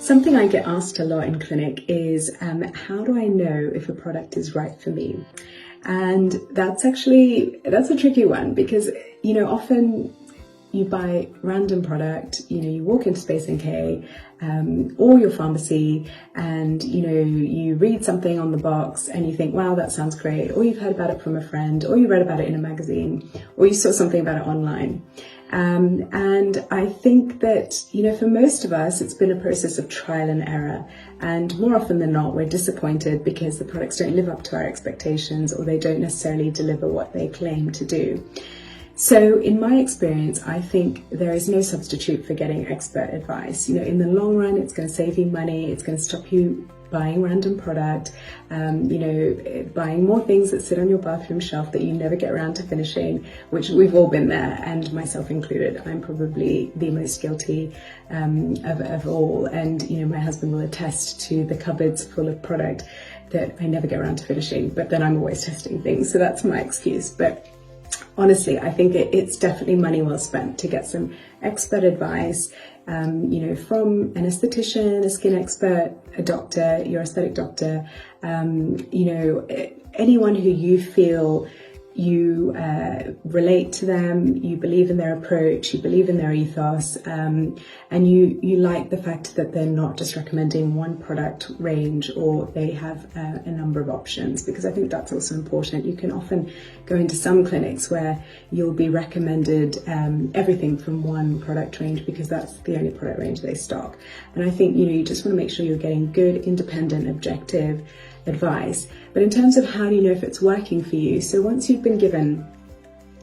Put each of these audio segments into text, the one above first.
Something I get asked a lot in clinic is how do I know if a product is right for me? And that's a tricky one because, often you buy random product, you walk into Space NK or your pharmacy and, you read something on the box and you think, wow, that sounds great. Or you've heard about it from a friend, or you read about it in a magazine, or you saw something about it online. And I think that, for most of us, it's been a process of trial and error. And more often than not, we're disappointed because the products don't live up to our expectations or they don't necessarily deliver what they claim to do. So in my experience, I think there is no substitute for getting expert advice. In the long run, it's going to save you money. It's going to stop you buying random product, buying more things that sit on your bathroom shelf that you never get around to finishing, which we've all been there, and myself included. I'm probably the most guilty of all. And, my husband will attest to the cupboards full of product that I never get around to finishing, but then I'm always testing things. So that's my excuse. But honestly, I think it's definitely money well spent to get some expert advice, from an esthetician, a skin expert, a doctor, your aesthetic doctor, anyone who you feel you relate to them, you believe in their approach, you believe in their ethos, and you like the fact that they're not just recommending one product range or they have a number of options, because I think that's also important. You can often go into some clinics where you'll be recommended everything from one product range because that's the only product range they stock. And I think, you just want to make sure you're getting good, independent, objective advice. But in terms of how do you know if it's working for you, so once you've been given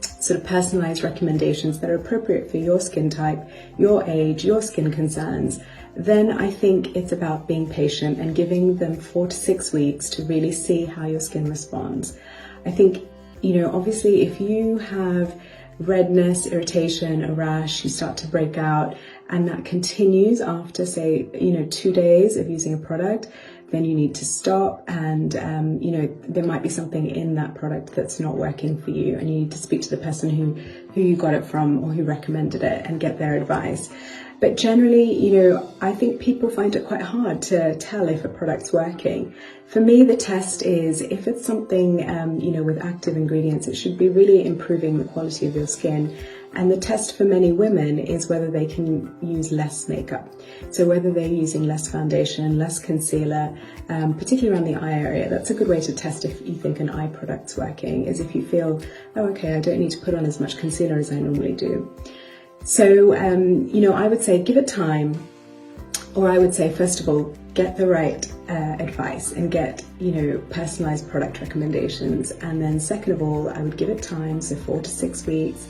sort of personalized recommendations that are appropriate for your skin type, your age, your skin concerns, then I think it's about being patient and giving them 4 to 6 weeks to really see how your skin responds. I think, obviously if you have redness, irritation, a rash, you start to break out, and that continues after, say, 2 days of using a product, then you need to stop, and there might be something in that product that's not working for you, and you need to speak to the person who you got it from or who recommended it and get their advice. But generally, I think people find it quite hard to tell if a product's working. For me, the test is if it's something, with active ingredients, it should be really improving the quality of your skin. And the test for many women is whether they can use less makeup. So whether they're using less foundation, less concealer, particularly around the eye area. That's a good way to test if you think an eye product's working, is if you feel, oh, okay, I don't need to put on as much concealer as I normally do. So, I would say give it time, or I would say, first of all, get the right advice and get, personalized product recommendations. And then second of all, I would give it time, so 4 to 6 weeks.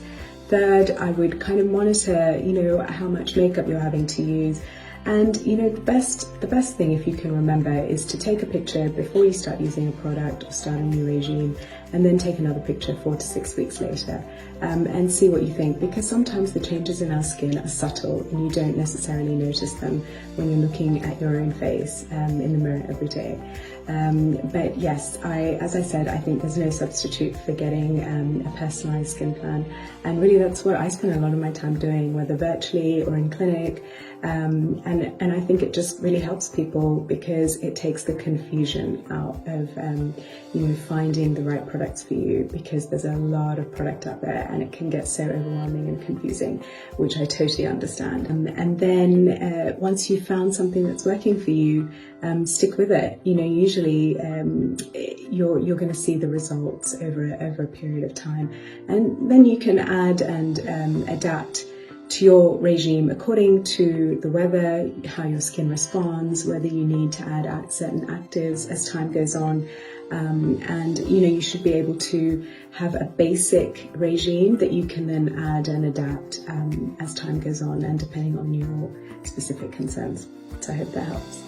Third, I would kind of monitor, how much makeup you're having to use. And, the best thing, if you can remember, is to take a picture before you start using a product or start a new regime, and then take another picture 4 to 6 weeks later, and see what you think, because sometimes the changes in our skin are subtle and you don't necessarily notice them when you're looking at your own face in the mirror every day. But yes, as I said, I think there's no substitute for getting a personalised skin plan, and really that's what I spend a lot of my time doing, whether virtually or in clinic. And I think it just really helps people because it takes the confusion out of finding the right products for you, because there's a lot of product out there and it can get so overwhelming and confusing, which I totally understand. And then once you've found something that's working for you, stick with it. Usually you're going to see the results over a period of time, and then you can add and adapt to your regime according to the weather, how your skin responds, whether you need to add certain actives as time goes on. And you should be able to have a basic regime that you can then add and adapt as time goes on and depending on your specific concerns. So I hope that helps.